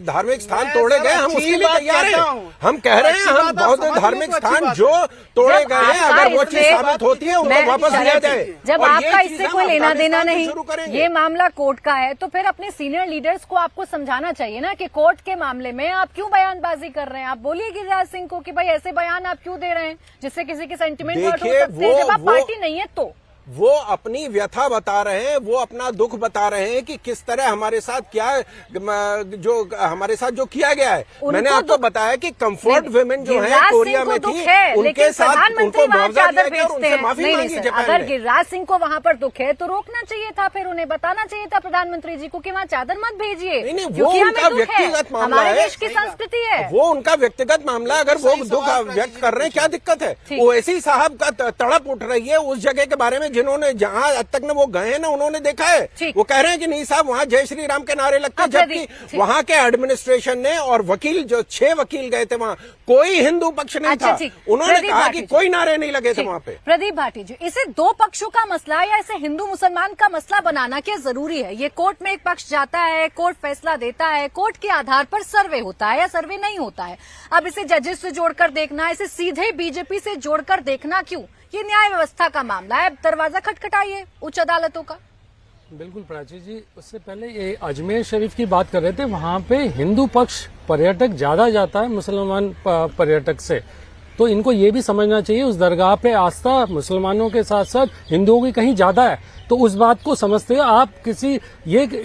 धार्मिक स्थान तोड़े गए, हम उसके लिए तैयार हैं। हम कह रहे हैं हम बौद्ध धार्मिक स्थान जो तोड़े गए हैं, अगर वो चीज साबित होती है उनको वापस लिया जाए। जब और आपका ये इससे चीज़ कोई हम लेना देना अफगानिस्तान से नहीं, शुरू करेंगे। ये मामला कोर्ट का है, तो फिर अपने सीनियर लीडर्स को आपको समझाना चाहिए ना कि कोर्ट के मामले में आप क्यों बयानबाजी कर रहे हैं। आप बोलिए गिरिराज सिंह को कि भाई ऐसे बयान आप क्यों दे रहे हैं जिससे किसी के सेंटिमेंट हर्ट हो सकते हैं, जब आप पार्टी नहीं है तो। वो अपनी व्यथा बता रहे हैं, वो अपना दुख बता रहे हैं कि किस तरह हमारे साथ क्या, जो हमारे साथ जो किया गया है। मैंने आपको बताया कि कंफर्ट वुमेन जो है कोरिया में थी, उनके साथ उनको मुआवजा दिया गया और उनसे माफी मांगी जापान अगर ने। गिरिराज सिंह को वहां पर दुख है तो रोकना चाहिए था, फिर उन्हें बताना चाहिए था प्रधानमंत्री जी को कि वहाँ चादर मत भेजिए, नहीं, वो क्योंकि उनका हमें दुख है, व्यक्तिगत मामला हमारे है, देश की संस्कृति है। वो उनका व्यक्तिगत मामला, अगर वो दुख व्यक्त कर रहे हैं, क्या दिक्कत है। ओवैसी साहब का तड़प उठ रही है उस जगह के बारे में जिन्होंने, जहां अब तक न वो गए हैं ना, उन्होंने देखा है। वो कह रहे हैं कि नहीं साहब वहां जय श्री राम के नारे लगते हैं, जबकि वहां के एडमिनिस्ट्रेशन ने और वकील, जो 6 वकील गए थे वहां, कोई हिंदू पक्ष नहीं था, उन्होंने कहा कि कोई नारे नहीं लगे थे वहां पे। प्रदीप भाटी जी, इसे दो पक्षों का मसला या इसे हिंदू मुसलमान का मसला बनाना क्या जरूरी है? ये कोर्ट में एक पक्ष जाता है, कोर्ट फैसला देता है, कोर्ट के आधार पर सर्वे होता है या सर्वे नहीं होता है। अब इसे जजेस से जोड़कर देखना, इसे सीधे बीजेपी से जोड़कर देखना क्यों? ये न्याय व्यवस्था का मामला है, दरवाजा खटखटाइए उच्च अदालतों का। बिल्कुल प्राची जी, उससे पहले ये अजमेर शरीफ की बात कर रहे थे, वहां पे हिंदू पक्ष पर्यटक ज्यादा जाता है मुसलमान पर्यटक से, तो इनको ये भी समझना चाहिए उस दरगाह पे आस्था मुसलमानों के साथ साथ हिंदुओं की कहीं ज्यादा है। तो उस बात को समझते हुए आप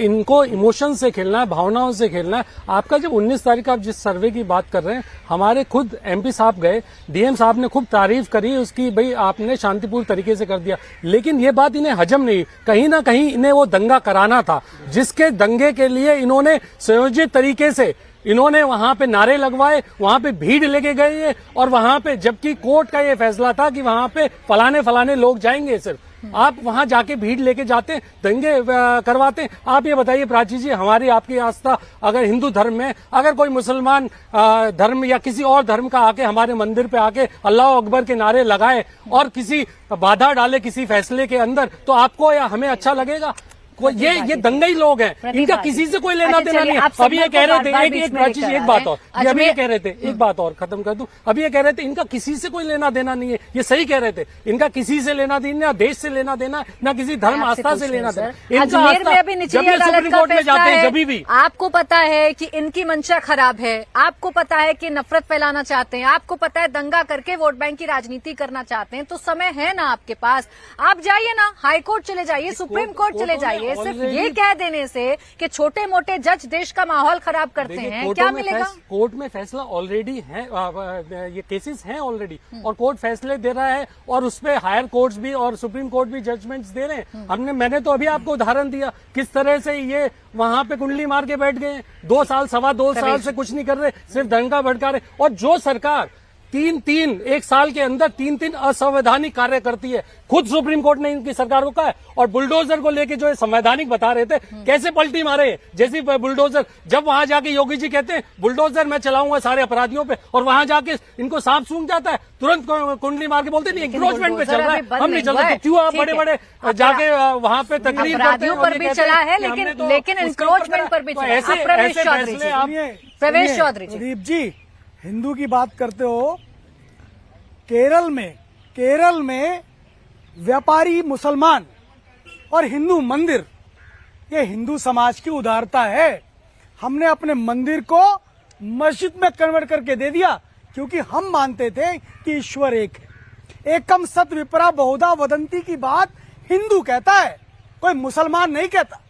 इनको इमोशन से खेलना है, भावनाओं से खेलना है। आपका जब 19 तारीख आप जिस सर्वे की बात कर रहे हैं, हमारे खुद एमपी साहब गए, डीएम साहब ने खूब तारीफ करी उसकी, भाई आपने शांतिपूर्ण तरीके से कर दिया। लेकिन ये बात इन्हें हजम नहीं, कहीं ना कहीं इन्हें वो दंगा कराना था, जिसके दंगे के लिए इन्होंने संयोजित तरीके से इन्होंने वहां पे नारे लगवाए, वहां पे भीड़ लेके गए, और वहां पे जबकि कोर्ट का ये फैसला था कि वहां पे फलाने लोग जाएंगे, सिर्फ आप वहां जाके भीड़ लेके जाते, दंगे करवाते। आप ये बताइए प्राची जी, हमारी आपकी आस्था अगर हिंदू धर्म में अगर कोई मुसलमान धर्म या किसी और धर्म का आके हमारे मंदिर पे आके अल्लाह अकबर के नारे लगाए और किसी बाधा डाले किसी फैसले के अंदर, तो आपको या हमें अच्छा लगेगा? ये दंगई लोग हैं, इनका किसी से कोई लेना देना नहीं है। अभी ये कह रहे थे एक प्राची जी, एक बात और, अभी ये कह रहे थे, एक बात और खत्म कर दूं, अभी ये कह रहे थे इनका किसी से कोई लेना देना नहीं है। ये सही कह रहे थे, इनका किसी से लेना देना, देश से लेना देना, ना किसी धर्म आस्था से लेना देना। अजमेर में अभी निचली अदालत का फैसला है, जब भी आपको पता है कि इनकी मंशा खराब है, आपको पता है कि नफरत फैलाना चाहते हैं, आपको पता है दंगा करके वोट बैंक की राजनीति करना चाहते हैं, तो समय है ना आपके पास, आप जाइए ना, हाई कोर्ट चले जाइए, सुप्रीम कोर्ट चले जाइए। सिर्फ ये कह देने से कि छोटे मोटे जज देश का माहौल खराब करते हैं, क्या मिलेगा? कोर्ट में फैसला ऑलरेडी है, ये केसेस हैं ऑलरेडी, और कोर्ट फैसले दे रहा है, और उसपे हायर कोर्ट्स भी और सुप्रीम कोर्ट भी जजमेंट्स दे रहे हैं। मैंने तो अभी आपको उदाहरण दिया किस तरह से ये वहां पे कुंडली मार के बैठ गए, 2 साल 2.25 साल से कुछ नहीं कर रहे, सिर्फ दंगा भड़का रहे। और जो सरकार एक साल के अंदर 3 असंवैधानिक कार्य करती है, खुद सुप्रीम कोर्ट ने इनकी सरकार को कहा है। और बुलडोजर को लेके जो संवैधानिक बता रहे थे, कैसे पलटी मारे जैसी बुलडोजर, जब वहां जाके योगी जी कहते हैं बुलडोजर मैं चलाऊंगा सारे अपराधियों पे, और वहां जाके इनको सांप सूंघ जाता है, तुरंत कुंडली मार के बोलते नहीं एंक्रोचमेंट पे चल रहा है, हम नहीं चल रहे। क्यों आप बड़े जाके वहां पे तकरीर करते हैं? पर भी चला है, लेकिन एंक्रोचमेंट पर भी चला। प्रवेश चौधरी जी, हिंदू की बात करते हो, केरल में व्यापारी मुसलमान और हिंदू मंदिर, ये हिंदू समाज की उदारता है। हमने अपने मंदिर को मस्जिद में कन्वर्ट करके दे दिया, क्योंकि हम मानते थे कि ईश्वर एक है। एकम सत विपरा बहुधा वदंती की बात हिंदू कहता है, कोई मुसलमान नहीं कहता।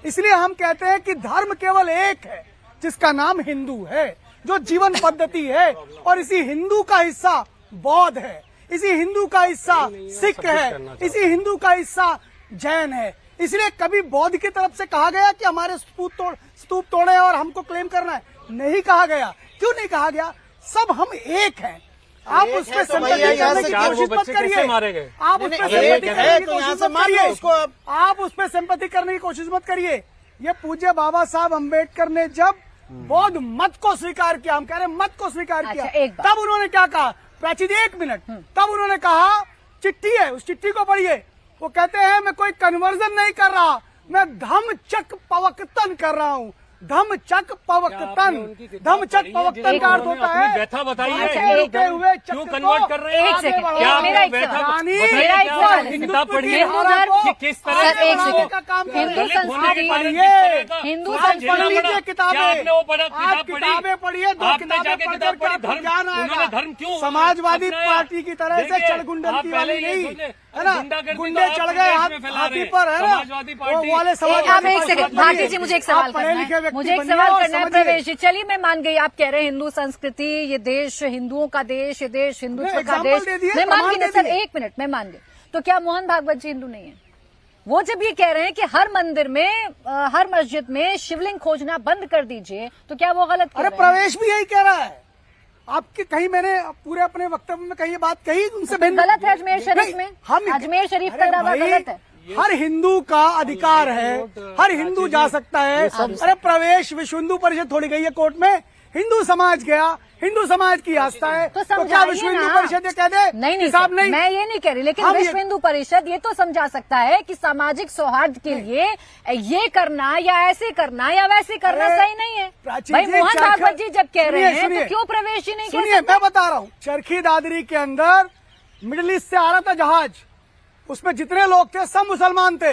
इसलिए हम कहते हैं कि धर्म केवल एक है, जिसका नाम हिंदू है, जो जीवन पद्धति है। और इसी हिंदू का हिस्सा बौद्ध है, इसी हिंदू का हिस्सा सिख है, इसी हिंदू का हिस्सा जैन है। इसलिए कभी बौद्ध की तरफ से कहा गया कि हमारे स्तूप तोड़े और हमको क्लेम करना है? नहीं कहा गया। क्यों नहीं कहा गया? सब हम एक हैं। आप उसमें सिंपैथी करने की कोशिश मत करिए, आप उसमें सिंपैथी करने की कोशिश मत करिए, आप उसमें सिंपैथी करने की कोशिश मत करिए। ये पूज्य बाबा साहब अम्बेडकर ने जब बौद्ध मत को स्वीकार किया, हम कह रहे हैं मत को स्वीकार किया, तब उन्होंने क्या कहा? प्राची जी 1 मिनट, तब उन्होंने कहा चिट्ठी है, उस चिट्ठी को पढ़िए। वो कहते हैं मैं कोई कन्वर्जन नहीं कर रहा, मैं धम्मचक्र प्रवर्तन कर रहा हूँ। धम्मचक्र प्रवर्तन, धम्मचक्र प्रवर्तन का अर्थ होता है व्यथा बताइए, रुके हुए क्यों कन्वर्ट कर रहे हैं? एक सेकंड, क्या मेरा एक सवाल, किताब पढ़िए कि किस तरह से का काम हिंदू संस्कृति, हिंदू संस्कृति किताबें, आप किताबें पढ़िए, 2 किताबें पढ़कर के आपको ज्ञान आएगा। धर्म क्यों समाजवादी पार्टी की तरह से चढ़गुंडन वाली नहीं है ना, गुंडे चढ़ गए हाथी पर, है ना, वो वाले समाज। आप एक सेकंड, भारती जी मुझे एक सवाल करना है, मुझे एक सवाल करना है प्रवेश जी। चलिए मैं मान गई, आप कह रहे हैं हिंदू संस्कृति, ये देश हिंदुओं का देश, ये देश हिंदुत्व का देश, मैं मान गई ना सर, 1 मिनट मैं मान गई। तो क्या मोहन भागवत जी हिंदू नहीं है? वो जब ये कह रहे हैं कि हर मंदिर में, हर मस्जिद में शिवलिंग खोजना बंद कर दीजिए, तो क्या वो गलत? अरे प्रवेश भी यही कह रहा है। आपकी कहीं मैंने पूरे अपने वक्तव्य में कहीं ये बात कही उनसे गलत है? अजमेर शरीफ में, हम अजमेर शरीफ का दावा गलत है। हर हिंदू का अधिकार है, हर हिंदू जा सकता है। अरे प्रवेश विश्व हिंदू परिषद थोड़ी गई है कोर्ट में, हिंदू समाज गया, हिंदू समाज की आस्था है, तो क्या विश्व हिंदू परिषद ये कह दे? नहीं साहब, नहीं, मैं ये नहीं कह रही, लेकिन विश्व हिंदू परिषद ये तो समझा सकता है कि सामाजिक सौहार्द के लिए ये करना या ऐसे करना या वैसे करना सही नहीं है। भाई मोहन भागवत जी जब कह रहे हैं तो क्यों प्रवेश जी नहीं कह सकते? मैं बता रहा हूँ, चरखी दादरी के अंदर मिडिल ईस्ट से आ रहा था जहाज, उसमें जितने लोग थे सब मुसलमान थे,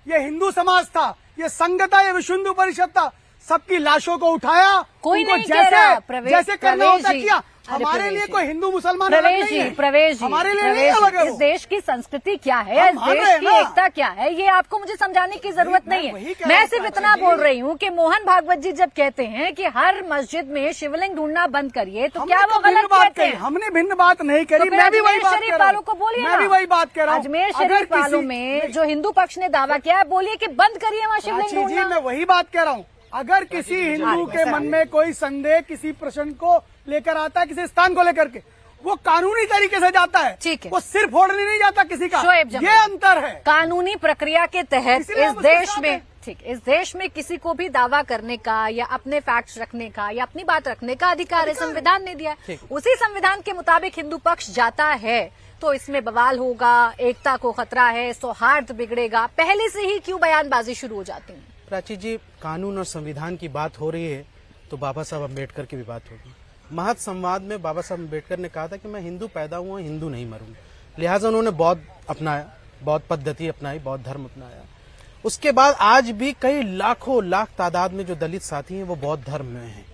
ये हिंदू समाज था, ये संघ था, ये विश्व हिंदू परिषद था। सबकी लाशों को उठाया, कोई उनको नहीं कह रहा, जैसे करना होता किया। हमारे प्रवेश लिए जी। कोई हिंदू मुसलमान अलग प्रवेश नहीं जी, है। प्रवेश जी, हमारे लिए प्रवेश नहीं जी, अलग है इस वो। देश की संस्कृति क्या है, इस मान देश रहे हैं की ना। एकता क्या है, ये आपको मुझे समझाने की जरूरत नहीं वही है। कह मैं रहा सिर्फ हूं, इतना जी। बोल रही हूँ कि मोहन भागवत जी जब कहते हैं कि हर मस्जिद में शिवलिंग ढूंढना बंद करिए, तो क्या वो भिन्न गलत बात कहते कही, हैं? हमने भिन्न बात नहीं तो करी। फिर मैं भी वही अजमेर बात शरीफ कह रहा वालों को हूं। बोलिए मैं ना। भी वही बात कह रहा हूं। अजमेर अगर शरीफ वालों किसी- में जो हिंदू पक्ष ने दावा किया है, बोलिए कि बंद करिए वहाँ शिवलिंग प्राची जी, ढूंढना। मैं वही बात कह रहा हूँ। अगर किसी हिंदू के मन में कोई संदेह किसी प्रश्न को लेकर आता है, किसी स्थान को लेकर के, वो कानूनी तरीके से जाता है। ठीक है। वो सिर फोड़ने नहीं जाता किसी का। शोएब जमाल। ये अंतर है। कानूनी प्रक्रिया के तहत इसीलिए इस हम उसके देश साथ में हैं। ठीक, इस देश में किसी को भी दावा करने का या अपने फैक्ट्स रखने का या अपनी बात रखने का अधिकार है, संविधान ने दिया है। उसी संविधान के मुताबिक हिंदू पक्ष जाता है तो इसमें बवाल होगा, एकता को खतरा है, सौहार्द बिगड़ेगा। पहले से ही क्यों बयानबाजी शुरू हो जाती है? प्राची जी, कानून और संविधान की बात हो रही है तो बाबा साहब अम्बेडकर की भी बात होगी। महत संवाद में बाबा साहब अम्बेडकर ने कहा था कि मैं हिंदू पैदा हुआ, हिंदू नहीं मरूंगा। लिहाजा उन्होंने बौद्ध अपनाया, बौद्ध पद्धति अपनाई, बौद्ध धर्म अपनाया। उसके बाद आज भी कई लाखों लाख तादाद में जो दलित साथी हैं वो बौद्ध धर्म में हैं।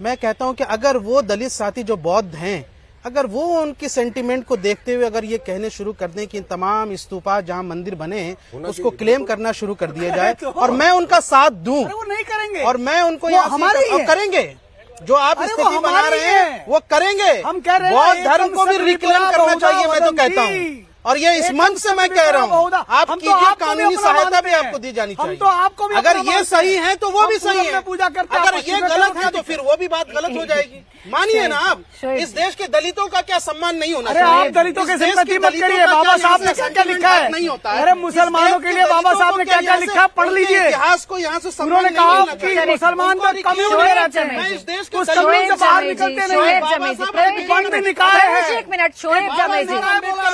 मैं कहता हूं कि अगर वो दलित साथी जो बौद्ध हैं, अगर वो उनकी सेंटिमेंट को देखते हुए अगर ये कहने शुरू कर दें कि इन तमाम स्तूपा जहां मंदिर बने उसको क्लेम करना शुरू कर दिया जाए और मैं उनका साथ दूं, अरे वो नहीं करेंगे। और मैं उनको वो यहाँ से हमारे ही और हैं। करेंगे जो आप अरे वो स्थिति बना हमारे रहे ही हैं हैं। वो करेंगे। हम कह रहे हैं बौद्ध ना, धर्म एकम को भी सत रिक्लेम विपुला करना चाहिए, मैं तो बहुधा कहता वदंती। हूँ। और ये इस एकम मंच से सत मैं कह रहा विपुला हूँ, बहुधा। आप हम तो कीजिए, आपको भी कानूनी अपना सहायता मानते भी हैं। आपको दी जानी हम चाहिए। तो आपको भी अगर अपना ये मानते सही हैं। है तो वो हम भी पूजा सही में है। पूजा करते हैं, अगर आपस ये में गलत करते है तो हैं। फिर वो भी बात गलत हो जाएगी। मानिए ना आप, शोएब इस देश के दलितों का क्या सम्मान नहीं होना अरे चाहिए? आप दलितों के इस देश सिंपैथी मत दलितों करिए। का बाबा क्या साहब ने यहाँ क्या से क्या sentiment लिखा है? नहीं होता है। अरे इस मुसलमानों देश के लिए बाबा साहब ने क्या क्या यहाँ से लिखा है, पढ़ उनके लीजिए। इतिहास को यहाँ से सम्मान उन्होंने नहीं कहा मिलना कि चाहिए। मुसलमान उनको तो कम्युनिस्ट रिक्लेम रहते जमें हैं। मैं इस देश के उस दलितों कम्युनिस्ट से से बाहर जमें निकलते जी, नहीं। शोएब बाबा जमें जी, साहब प्रवेश ने जी, फंड भी निकाले हैं। एक मिनट, शोएब जमें जी,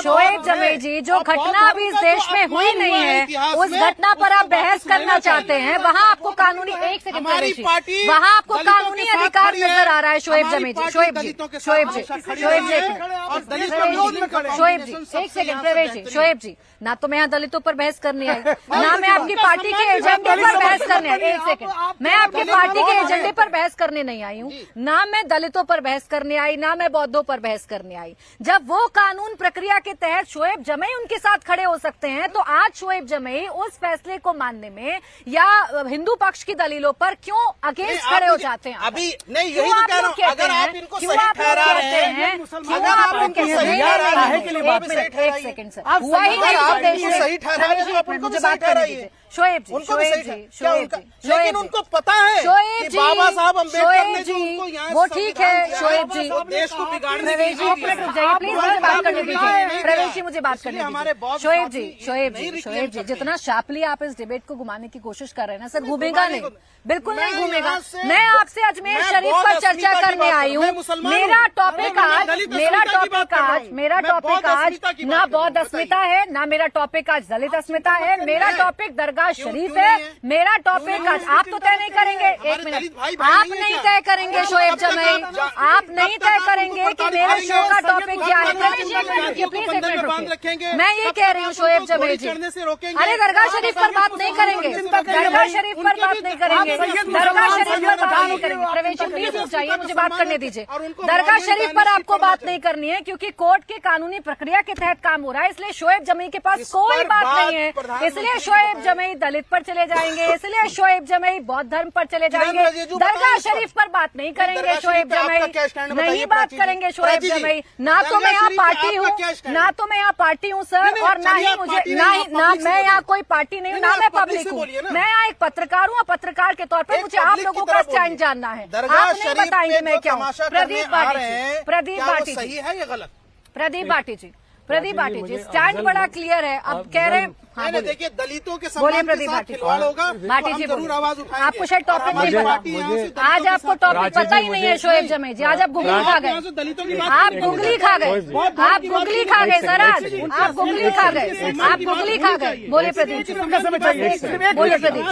शोएब जमें जी, जो घटना अभी इस देश में हुई नहीं है, उस घटना पर आप बहस करना चाहते हैं, वहाँ आपको कानूनी, एक सेकंड हमारी प्रवेश जी, पार्टी वहाँ आपको दलितों कानूनी के साथ अधिकार खड़ी है। नजर आ रहा है। शोएब हमारी जमें जी, पार्टी शोएब जी, दलितों के साथ शोएब जी, हमेशा खड़ी शोएब जी, है। एक मिनट। और दलित प्रवेश विरोध जी, में खड़े हैं। शोएब जी, सबसे एक सेकंड यहाँ से प्रवेश जी, बेहतरीन। शोएब जी, ना तो मैं यहाँ दलितों पर बहस करने आई, ना मैं आपकी उनका पार्टी के सम्मान भी एजेंडे दलित पर बहस समर्थन करने आई। करिए। एक सेकंड, आप मैं आपकी दलित पार्टी के विरोध एजेंडे है। पर बहस करने नहीं आई हूँ, ना मैं दलितों पर बहस करने आई, ना मैं बौद्धों पर बहस करने आई। जब वो कानून प्रक्रिया के तहत शोएब जमेई उनके साथ खड़े हो सकते हैं, तो आज शोएब जमेई उस फैसले को मानने में या हिंदू पक्ष की दलीलों पर क्यों अगेंस्ट नहीं, खड़े आप हो मुझे- जाते हैं? अभी नहीं, क्यों यही तो आप कह रहा लोग हूं, कहते अगर आप हैं- इनको क्यों सही आप लोग ठहरा रहे कहते हैं, हैं, मुसलमान क्यों आप लोग इनको कहते सही हैं- ठहरा रहे हैं, एक के मिनट, लिए एक बात मिनट, सही एक सेकंड सर, आप हुआ ही सही नहीं ठहरा तो रहे हैं, देश उनको में- सही ठहरा रहे हैं, आप उनको मुझे भी बात सही करने ठहराइए। दीजिए। शोएब जी, उनको भी शोएब सही जी, क्या शोएब उनका, जी, शोएब लेकिन जी। उनको पता है शोएब कि जी, बाबा साहब अम्बेडकर शोएब ने जो जी, उनको यहाँ वो से ठीक संविधान है, दिया शोएब जी, वो देश को बिगाड़ने प्रवेश जी, की एक मिनट रुक जाइए, प्लीज मुझे बात करने दीजिए। प्रवेश जी, मुझे बात करने हमारे दीजिए। बौद्ध शोएब साथी जी, शोएब नहीं जी, reclaim शोएब जी, करते जितना शार्पली आप इस डिबेट को घुमाने की कोशिश कर रहे हैं ना सर, घूमेगा घुमाने नहीं, को- बिल्कुल नहीं मैं घूमेगा। यहाँ से- मैं आपसे अजमेर मैं शरीफ बौद्ध पर अस्मिता चर्चा की करने बात आई कर- हूँ। मैं मुसलमान मेरा हूँ। टॉपिक मैं आज, दलित मेरा अस्मिता की बात टॉपिक कर रहा आज, हूँ। मेरा मैं टॉपिक बौद्ध आज अस्मिता की ना बात कर रहा हूँ, बौद्ध अस्मिता है, ना मेरा टॉपिक आज दलित अस्मिता है, मेरा टॉपिक दरगाह शरीफ क्यों है, नहीं है? मेरा टॉपिक आज, आप तो तय नहीं करेंगे, एक हमारे मिनट, दलित भाई भाई आप नहीं है नहीं क्या? तय करेंगे शोएब जमेई, आप नहीं तय करेंगे कि मेरे शो का टॉपिक क्या है। प्रवेश जी, एक मिनट रुकिए, प्लीज एक मिनट रुकिए। मैं ये कह रही हूँ शोएब जमेई जी, अरे दरगाह शरीफ पर बात नहीं करेंगे, दरगाह शरीफ पर बात नहीं करेंगे, दरगाह शरीफ पर बात नहीं करेंगे। प्रवेश जी, प्लीज रुक जाइए, मुझे बात करने दीजिए। दरगाह शरीफ पर आपको बात नहीं करनी है क्योंकि कोर्ट के कानूनी प्रक्रिया के तहत काम हो रहा है, इसलिए शोएब जमेई के पास कोई बात नहीं है। इसलिए शोएब जमेई दलित पर चले जाएंगे, इसलिए शोएब जमेई बौद्ध धर्म पर चले जाएंगे, दरगाह शरीफ पर बात नहीं करेंगे शोएब जमेई, नहीं बात करेंगे शोएब जमेई। ना तो मैं यहाँ पार्टी हूँ, ना तो मैं यहाँ पार्टी हूँ सर, और ना ही मुझे, ना मैं यहाँ कोई पार्टी नहीं हूँ, ना मैं पब्लिक हूँ। मैं यहाँ एक पत्रकार हूँ और पत्रकार के तौर पर मुझे आप लोगों का स्टैंड जानना है। आप नहीं बताएंगे मैं क्या हूँ। प्रदीप बाटी जी, प्रदीप बाटी सही जी, है या गलत? प्रदीप बाटी जी, प्रदीप बाटी जी, स्टैंड बड़ा क्लियर है। अब कह रहे हैं, हाँ मैंने बोलिए। देखिए दलितों के बोलिए सम्मान के प्रदीप साथ भाटी। खिलवाड़ होगा भाटी तो जी हम जरूर बोलिए। आवाज उठाएंगे। आपको शायद टॉपिक नहीं हमारी पता। पार्टी यहाँ से दलितों आज के आपको साथ- टॉपिक प्राची पता जी, ही नहीं है मुझे- शोएब जमेई जी, आज आप गुगली खा यहाँ गए, से दलितों की बात आप करेंगे। गुगली खा गए, आप गुगली खा गए सर, आज आप गुगली खा गए, आप गुगली खा गए। बोलिए प्रदीप जी, बोलिए प्रदीप जी,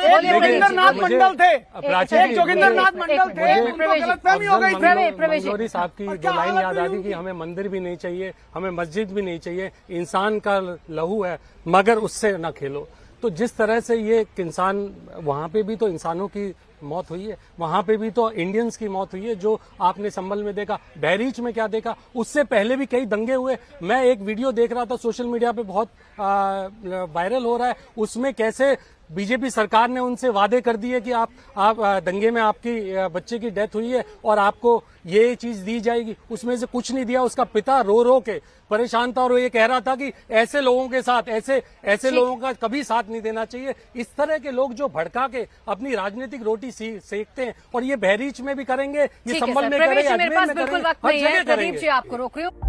बोलिए जोगिंदरनाथ प्रदीप जी। मंडल थे, प्राची एक जी, जोगिंदरनाथ मुझे- मंडल थे, एक- उनको गलतफहमी हो गई थी। प्रवेश जी। मंजूरी साहब की जो लाइन याद आ गई कि हमें मंदिर भी नहीं चाहिए, हमें मस्जिद भी नहीं चाहिए, इंसान का लहू है मगर उससे न खेलो। तो जिस तरह से ये इंसान, वहां पे भी तो इंसानों की मौत हुई है, वहां पे भी तो इंडियंस की मौत हुई है, जो आपने संभल में देखा। बहरीच में क्या देखा, उससे पहले भी कई दंगे हुए। मैं एक वीडियो देख रहा था सोशल मीडिया पे, बहुत वायरल हो रहा है, उसमें कैसे बीजेपी सरकार ने उनसे वादे कर दिए कि आप दंगे में आपकी बच्चे की डेथ हुई है और आपको ये चीज दी जाएगी, उसमें से कुछ नहीं दिया। उसका पिता रो रो के परेशान था और वो ये कह रहा था कि ऐसे लोगों के साथ, ऐसे लोगों का कभी साथ नहीं देना चाहिए। इस तरह के लोग जो भड़का के अपनी राजनीतिक रोटी सेकते हैं, और ये बहरीच में भी करेंगे, ये संभल में करेंगे, मेरे पास अजमेर में बिल्कुल करेंगे, वक्त हर नहीं है। जगह प्रदीप करेंगे। जी, आपको रोक रही हूँ।